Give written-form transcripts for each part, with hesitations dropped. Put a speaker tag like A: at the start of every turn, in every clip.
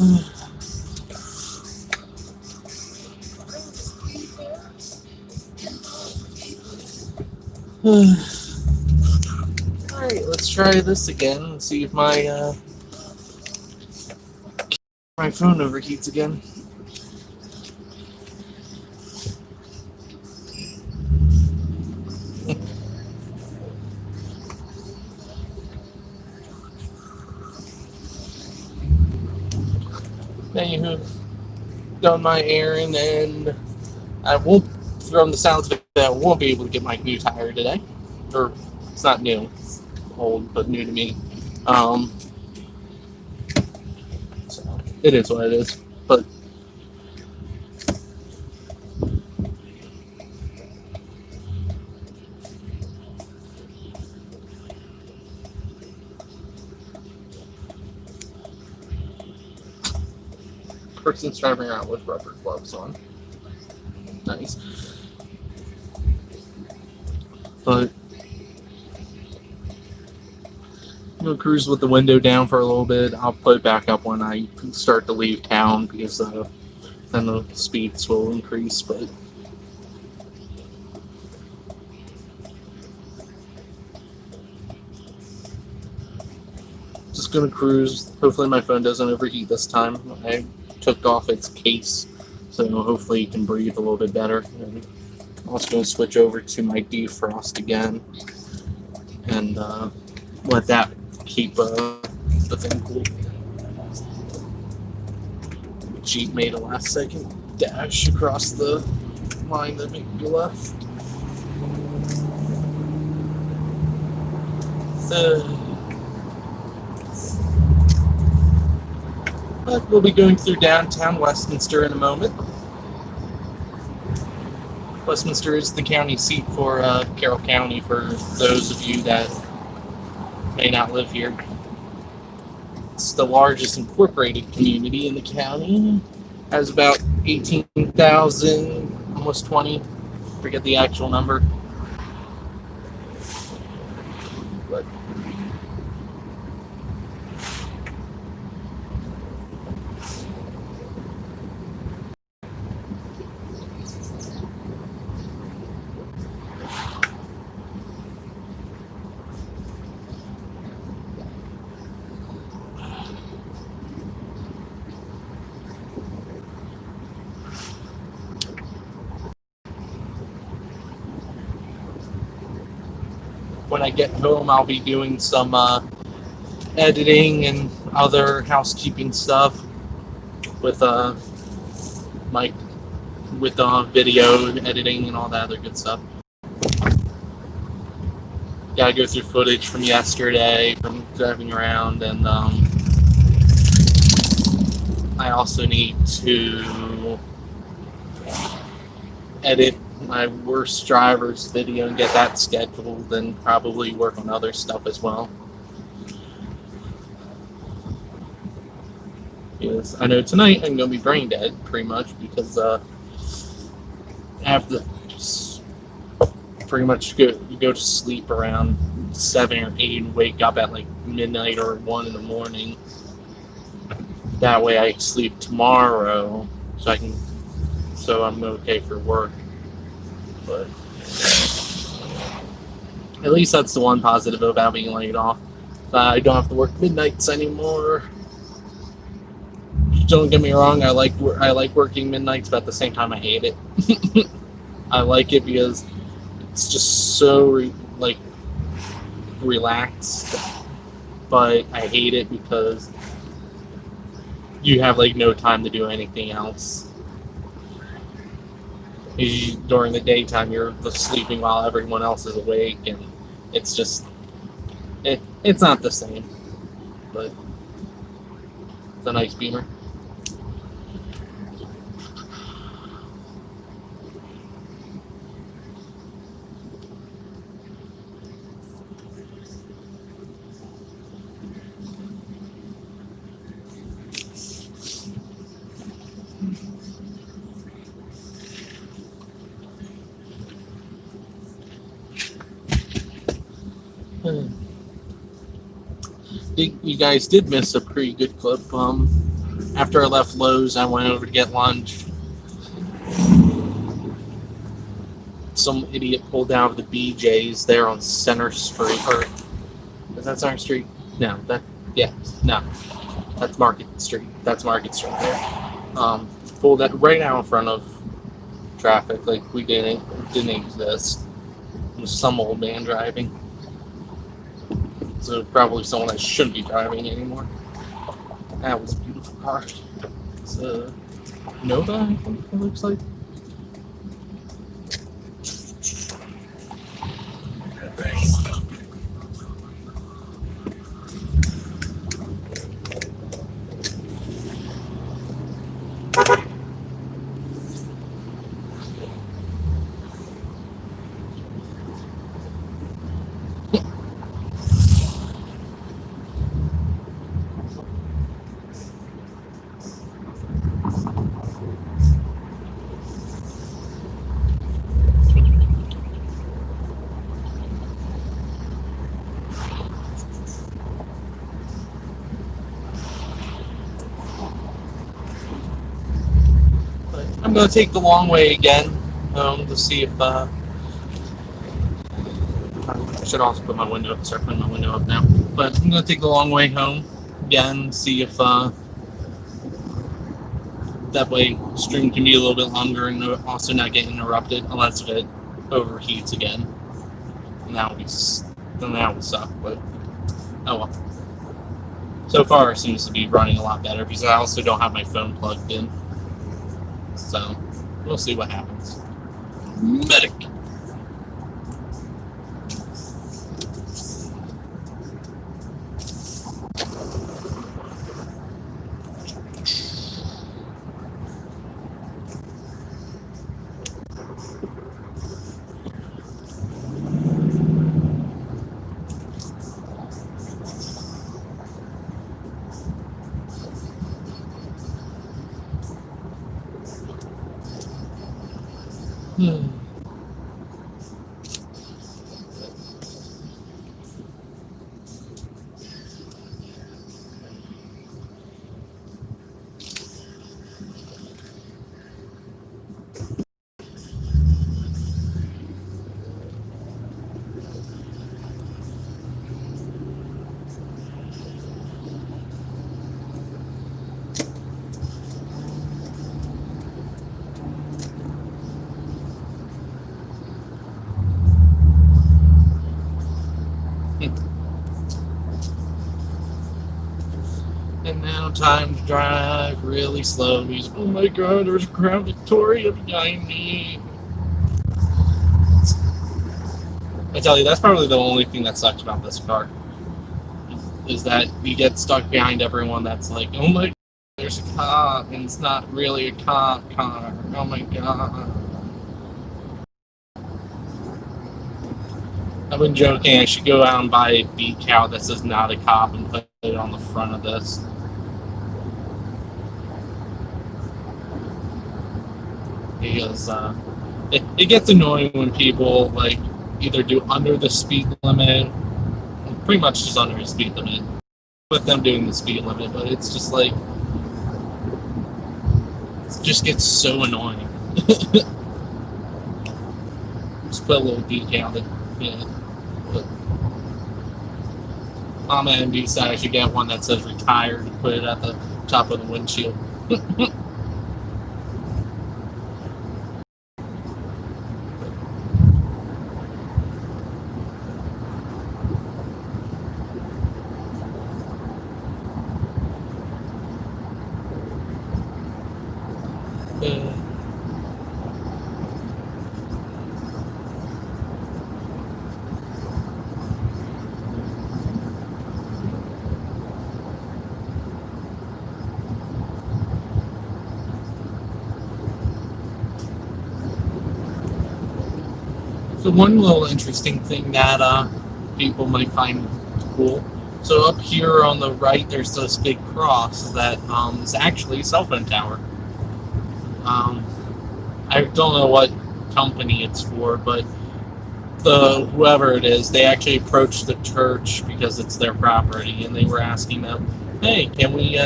A: Alright, let's try this again and see if my phone overheats again. Anywho, done my errand, and I won't, from the sounds of it, I won't be able to get my new tire today. Or, it's not new, it's old, but new to me. So, it is what it is. But, person's driving around with rubber gloves on. Nice. But, cruise with the window down for a little bit. I'll put it back up when I start to leave town, because then the speeds will increase. But just gonna cruise. Hopefully my phone doesn't overheat this time. I took off its case, so hopefully you can breathe a little bit better. And I'm also going to switch over to my defrost again and let that keep the thing cool. Jeep made a last second dash across the line that made me left. But we'll be going through downtown Westminster in a moment. Westminster is the county seat for Carroll County, for those of you that may not live here. It's the largest incorporated community in the county. Has about 18,000, almost 20. Forget the actual number. But when I get home, I'll be doing some editing and other housekeeping stuff with video editing and all that other good stuff. Gotta go through footage from yesterday, from driving around, and I also need to edit my worst drivers video and get that scheduled, and probably work on other stuff as well. Yes, I know tonight I'm going to be brain dead, pretty much, because I have to pretty much go to sleep around 7 or 8 and wake up at like midnight or 1 in the morning. That way I sleep tomorrow, so I'm okay for work. But at least that's the one positive about being laid off. I don't have to work midnights anymore. Don't get me wrong, I like working midnights, but at the same time I hate it. I like it because it's just so relaxed, but I hate it because you have no time to do anything else. During the daytime, you're just sleeping while everyone else is awake, and it's just it's not the same. But it's a nice Beamer. You guys did miss a pretty good clip. After I left Lowe's, I went over to get lunch. Some idiot pulled down the BJ's there on Center Street. Or is that Center Street? No, no. That's Market Street. That's Market Street there. Pulled that right out in front of traffic, like we didn't exist. It was some old man driving. So probably someone that shouldn't be driving anymore. That was a beautiful car. It's a Nova, I think it looks like. I'm going to take the long way again to see if I should also put my window up, start putting my window up now. But I'm going to take the long way home again, see if that way stream can be a little bit longer and also not get interrupted unless if it overheats again. And that would suck, but oh well. So far it seems to be running a lot better because I also don't have my phone plugged in. So we'll see what happens. Medic. And now time to drive really slow. Oh my god, there's a Crown Victoria behind me. I tell you, that's probably the only thing that sucks about this car. Is that you get stuck behind everyone that's like, oh my god, there's a cop, and it's not really a cop car. Oh my god. I've been joking, I should go out and buy a beat cow that says not a cop and put it on the front of this. Because it gets annoying when people like either do under the speed limit, pretty much just under the speed limit, with them doing the speed limit, but it's just like, it just gets so annoying. Just put a little decal that, yeah. But Mama and D said I should get one that says retired and put it at the top of the windshield. So one little interesting thing that people might find cool. So up here on the right, there's this big cross that is actually a cell phone tower. I don't know what company it's for, but whoever it is, they actually approached the church because it's their property, and they were asking them, "Hey, can we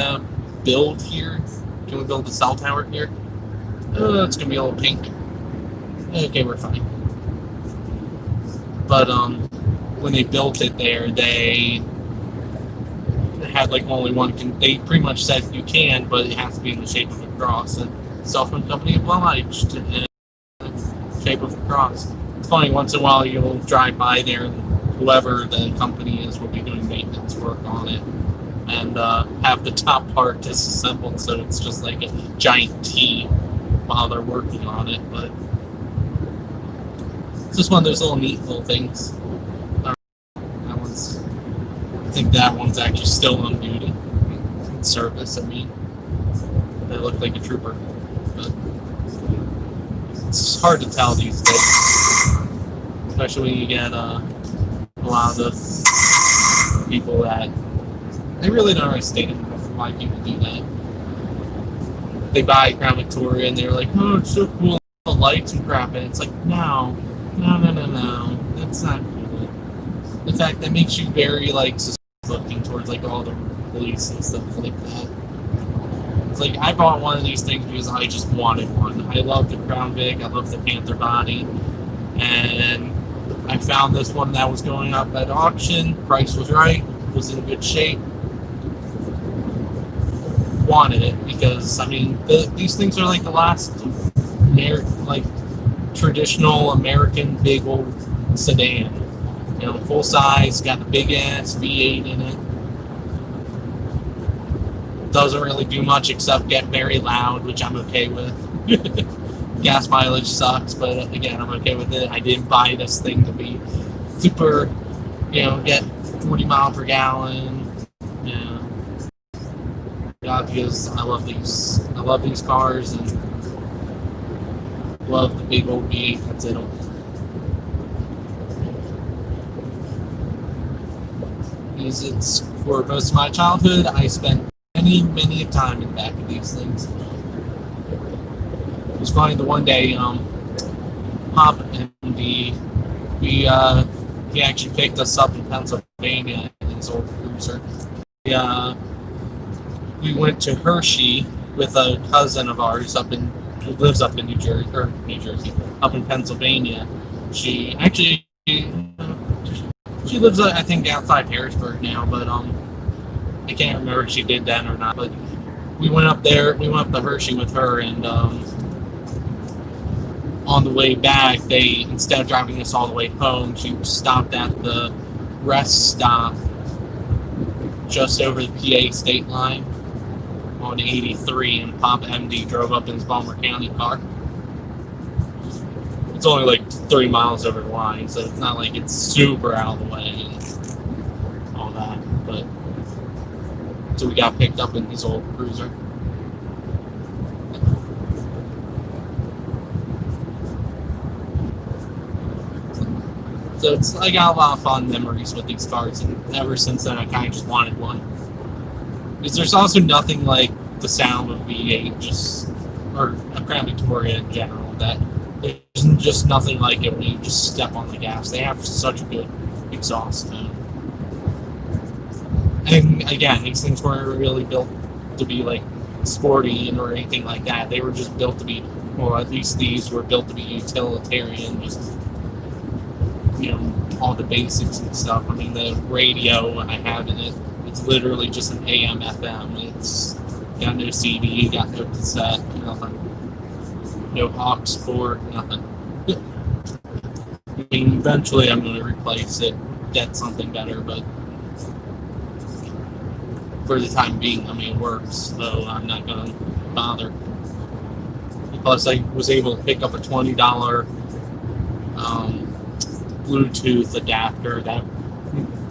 A: build here? Can we build a cell tower here? It's gonna be all pink. Okay, we're fine. But when they built it there, they had like only one. They pretty much said you can, but it has to be in the shape of a cross. And cell phone company obliged in the shape of a cross. It's funny, once in a while you'll drive by there, and whoever the company is will be doing maintenance work on it, and have the top part disassembled, so it's just like a giant T while they're working on it. But it's just one of those little neat little things. I think that one's actually still on duty in service. I mean, they look like a trooper, but it's hard to tell these days, especially when you get a lot of the people that I really don't understand why people do that. They buy Crown Victoria and they're like, "Oh, it's so cool, the lights and crap," and it's like, no, that's not cool. In fact, that makes you very like looking towards like all the police and stuff like that. It's like, I bought one of these things because I just wanted one. I love the Crown Vic, I love the Panther body, and I found this one that was going up at auction. Price was right, was in good shape. Wanted it because, I mean, these things are like the last like traditional American big old sedan. You know, full size, got the big ass V8 in it. Doesn't really do much except get very loud, which I'm okay with. Gas mileage sucks, but again, I'm okay with it. I didn't buy this thing to be super, get 40 mile per gallon. Because I love these cars and love the big old V8 that's in them. Because it's, for most of my childhood, I spent many a time in the back of these things. It was funny, the one day, Pop and he actually picked us up in Pennsylvania in his old cruiser. We went to Hershey with a cousin of ours who lives up in New Jersey, up in Pennsylvania. She lives, I think, outside Harrisburg now, but I can't remember if she did that or not. But we went up there. We went up to Hershey with her, and on the way back, instead of driving us all the way home, she stopped at the rest stop just over the PA state line on 83, and Pop MD drove up in his Baltimore County car. It's only like 30 miles over the line, so it's not like it's super out of the way and all that. But so we got picked up in his old cruiser. So I got a lot of fond memories with these cars, and ever since then I kind of just wanted one. Because there's also nothing like the sound of V8, or a Crown Victoria in general, that there's just nothing like it when you just step on the gas. They have such a good exhaust tone. And again, these things weren't really built to be like sporty or anything like that. They were just built to be, or at least these were built to be utilitarian, just, all the basics and stuff. I mean, the radio I have in it, it's literally just an AM FM. It's got no CD, got no cassette, nothing. No aux port, nothing. I mean, eventually I'm going to replace it, get something better, but for the time being, I mean, it works, so I'm not going to bother. Plus, I was able to pick up a $20 Bluetooth adapter that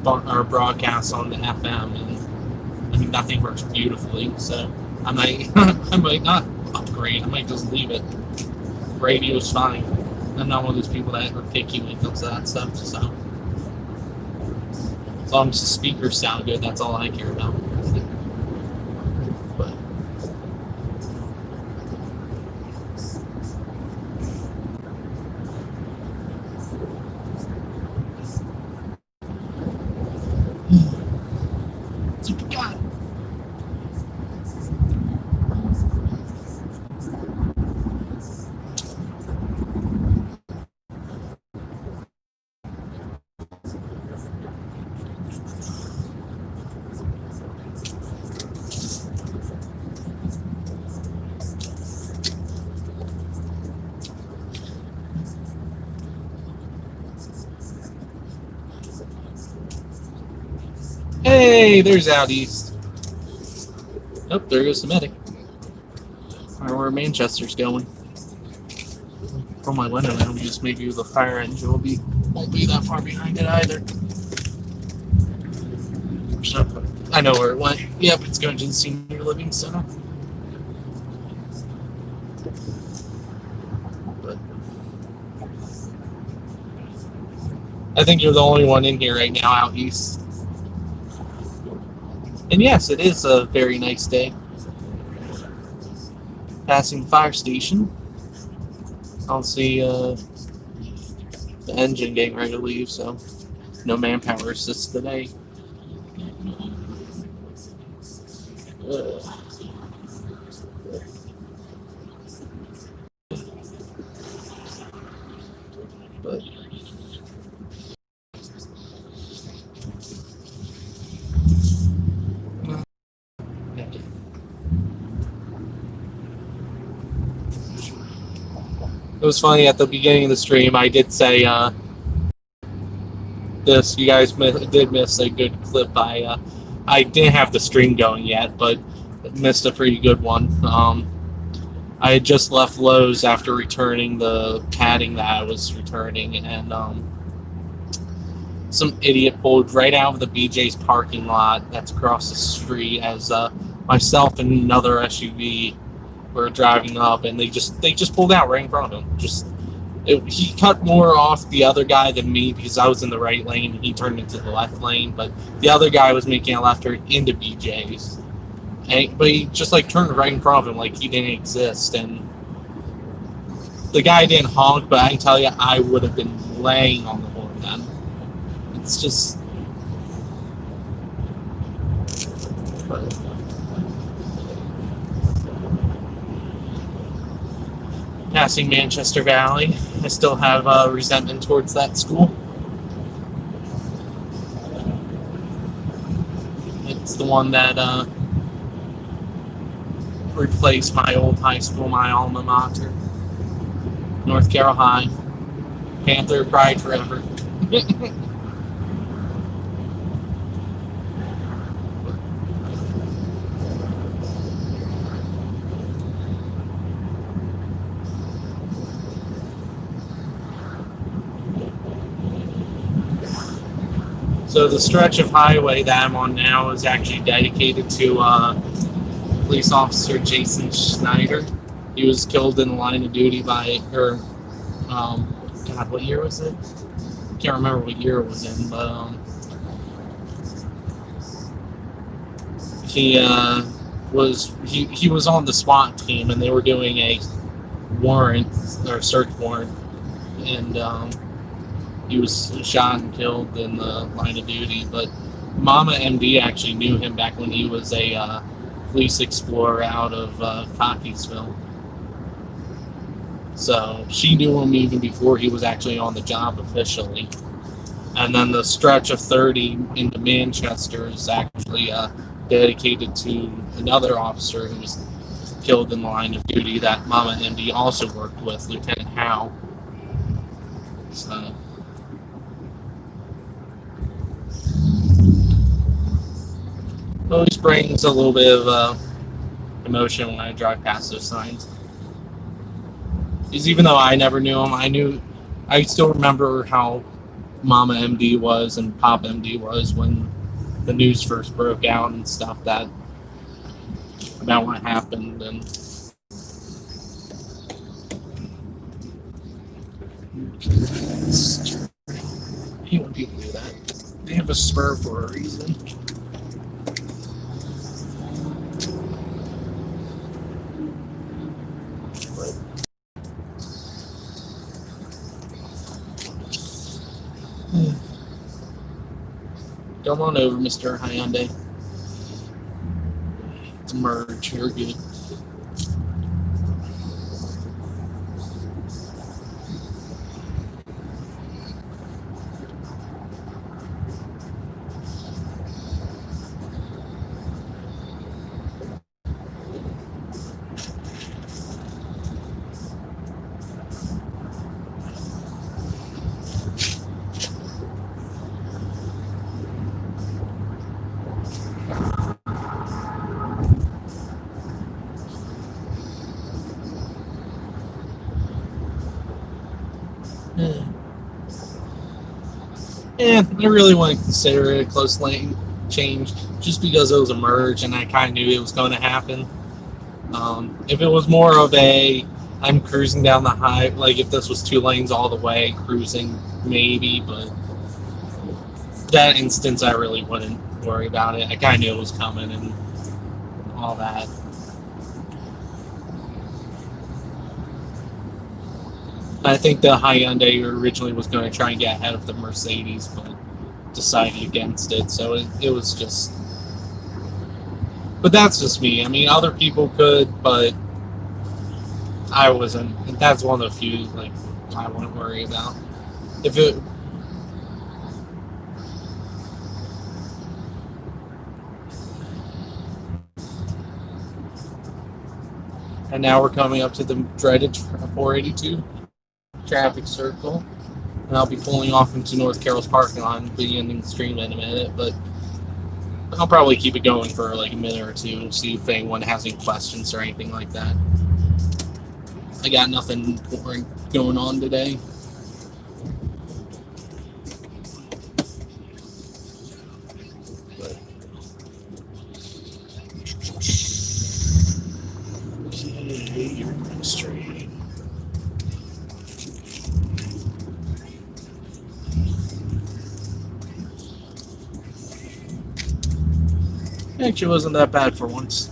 A: broadcasts on the FM, and I mean, that thing works beautifully, so I might not upgrade, I might just leave it. Radio's fine. I'm not one of those people that are picky when it comes to that stuff, so as long as the speakers sound good, that's all I care about. But Hey, there's out east. Oh, there goes the medic. I wonder where Manchester's going. From my window now, just maybe the fire engine won't be that far behind it either. So, I know where it went. Yep, it's going to the senior living center. But I think you're the only one in here right now out east. And yes, it is a very nice day. Passing the fire station. I'll see the engine getting ready to leave, so no manpower assist today. But it was funny at the beginning of the stream. I did say this. You guys did miss a good clip. I didn't have the stream going yet, but missed a pretty good one. I had just left Lowe's after returning the padding that I was returning, and some idiot pulled right out of the BJ's parking lot that's across the street as myself and another SUV were driving up, and they just pulled out right in front of him. He cut more off the other guy than me because I was in the right lane and he turned into the left lane, but the other guy was making a left turn into BJ's. But he just turned right in front of him like he didn't exist, and the guy didn't honk, but I can tell you I would have been laying on the horn then. It's just... Passing Manchester Valley, I still have resentment towards that school. It's the one that replaced my old high school, my alma mater, North Carroll High. Panther pride forever. So the stretch of highway that I'm on now is actually dedicated to police officer Jason Schneider. He was killed in the line of duty by her. God, what year was it? Can't remember what year it was in, but he was on the SWAT team, and they were doing a warrant or search warrant, and he was shot and killed in the line of duty. But Mama MD actually knew him back when he was a police explorer out of Cockeysville. So she knew him even before he was actually on the job officially. And then the stretch of 30 into Manchester is actually dedicated to another officer who was killed in the line of duty that Mama MD also worked with, Lieutenant Howe. So... always brings a little bit of emotion when I drive past those signs. Because even though I never knew him, I still remember how Mama MD was and Pop MD was when the news first broke out and stuff about what happened. And I hate when people do that. They have a spur for a reason. Come on over, Mr. Hyundai. It's a merge. You're good. And I really wouldn't consider it a close lane change just because it was a merge and I kind of knew it was going to happen. If it was more of I'm cruising down the high, like if this was 2 lanes all the way, cruising, maybe, but that instance I really wouldn't worry about it. I kind of knew it was coming and all that. I think the Hyundai originally was going to try and get ahead of the Mercedes, but decided against it. So it was just. But that's just me. I mean, other people could, but I wasn't. And that's one of the few like I wouldn't worry about. If it. And now we're coming up to the dreaded 482 traffic circle. And I'll be pulling off into North Carroll's parking lot and be ending the stream in a minute, but I'll probably keep it going for like a minute or two and see if anyone has any questions or anything like that. I got nothing boring going on today. Okay, you're going straight. Actually, wasn't that bad for once.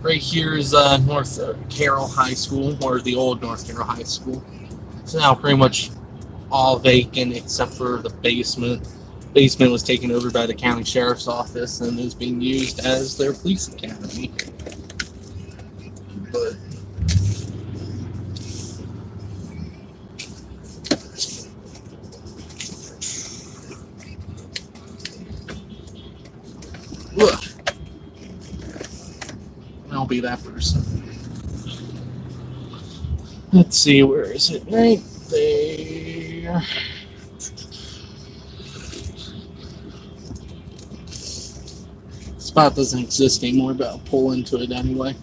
A: Right here is North Carroll High School, or the old North Carroll High School. It's now pretty much all vacant except for the basement. Basement was taken over by the county sheriff's office and is being used as their police academy. But ugh. I'll be that person. Let's see, where is it? Right there. Spot doesn't exist anymore, but I'll pull into it anyway.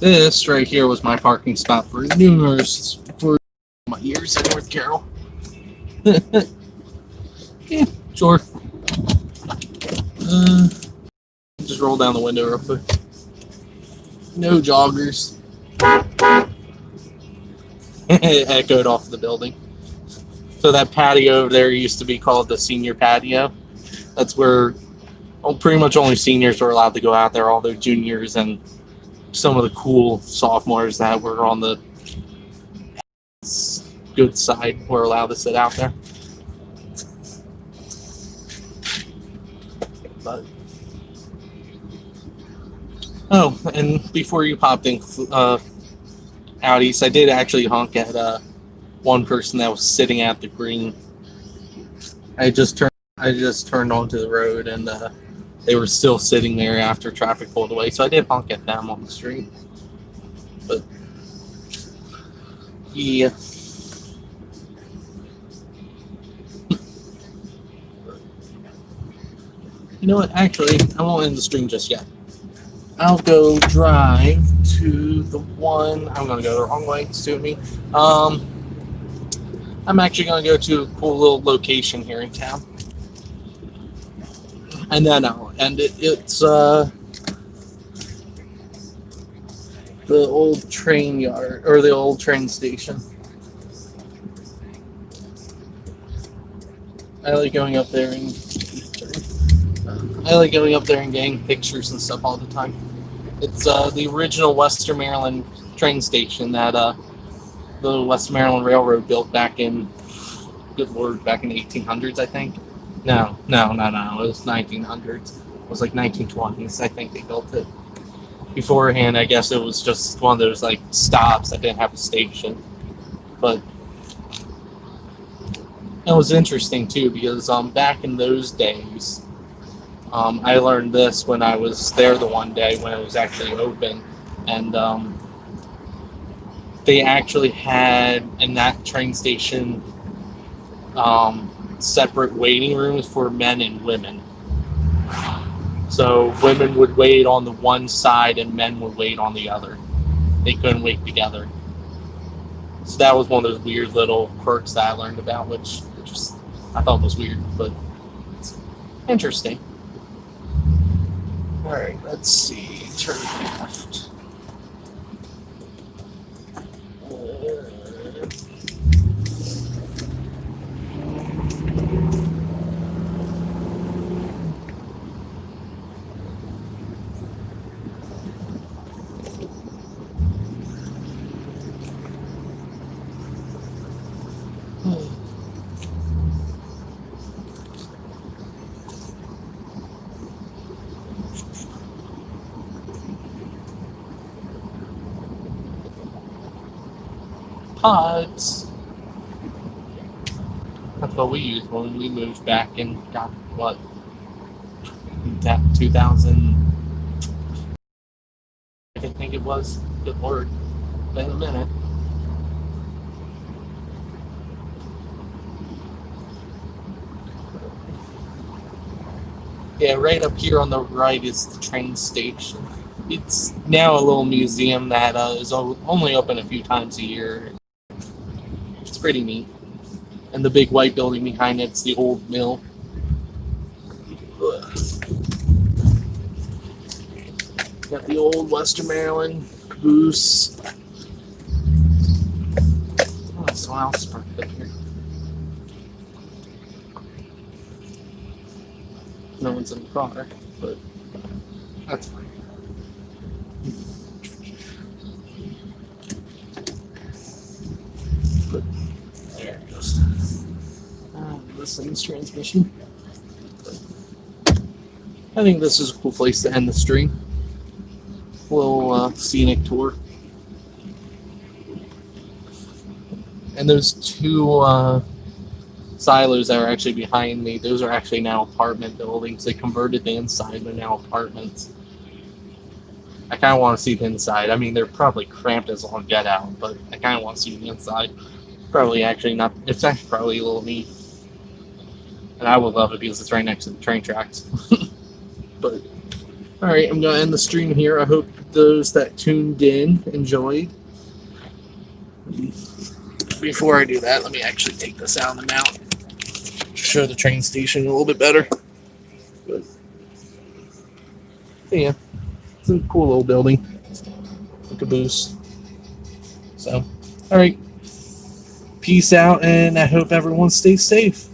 A: This right here was my parking spot for my years in North Carroll. Yeah, sure. Just roll down the window real quick. No joggers. It echoed off the building. So that patio over there used to be called the senior patio. That's where pretty much only seniors were allowed to go out there, although juniors and some of the cool sophomores that were on the good side were allowed to sit out there. But and before you popped in out east, I did actually honk at one person that was sitting at the green. I just turned onto the road and they were still sitting there after traffic pulled away, so I did honk at them on the street. But yeah. You know what? Actually, I won't end the stream just yet. I'll go drive to the one. I'm going to go the wrong way. Sue me. I'm actually going to go to a cool little location here in town. And then I'll end it. It's the old train yard, or the old train station. I like going up there and getting pictures and stuff all the time. It's the original Western Maryland train station that the Western Maryland Railroad built back in, good lord, back in the 1800s, I think. No, it was 1900s. It was like 1920s, I think they built it. Beforehand, I guess it was just one of those like stops that didn't have a station. But it was interesting too because back in those days, I learned this when I was there the one day when it was actually open, and they actually had in that train station separate waiting rooms for men and women. So women would wait on the one side and men would wait on the other. They couldn't wait together. So that was one of those weird little quirks that I learned about, which I thought was weird, but it's interesting. All right, let's see. Turn left. Pods. That's what we used when we moved back and got what, that 2000, I think it was. Good lord, been a minute. Yeah, right up here on the right is the train station. It's now a little museum that is only open a few times a year. It's pretty neat. And the big white building behind it's the old mill. Got the old Western Maryland caboose. Oh, someone else parked up here. No one's in the car, but that's fine. But there it goes. Listening's transmission. I think this is a cool place to end the stream. Little scenic tour. And those two silos that are actually behind me, those are actually now apartment buildings. They converted the inside, they're now apartments. I kind of want to see the inside. I mean, they're probably cramped as all get out, but I kind of want to see the inside. Probably actually not, it's actually probably a little neat. And I would love it because it's right next to the train tracks. But, alright, I'm going to end the stream here. I hope those that tuned in enjoyed. Before I do that, let me actually take this out of the mount. Show the train station a little bit better. But yeah, it's a cool little building. A caboose. So, alright. Peace out, and I hope everyone stays safe.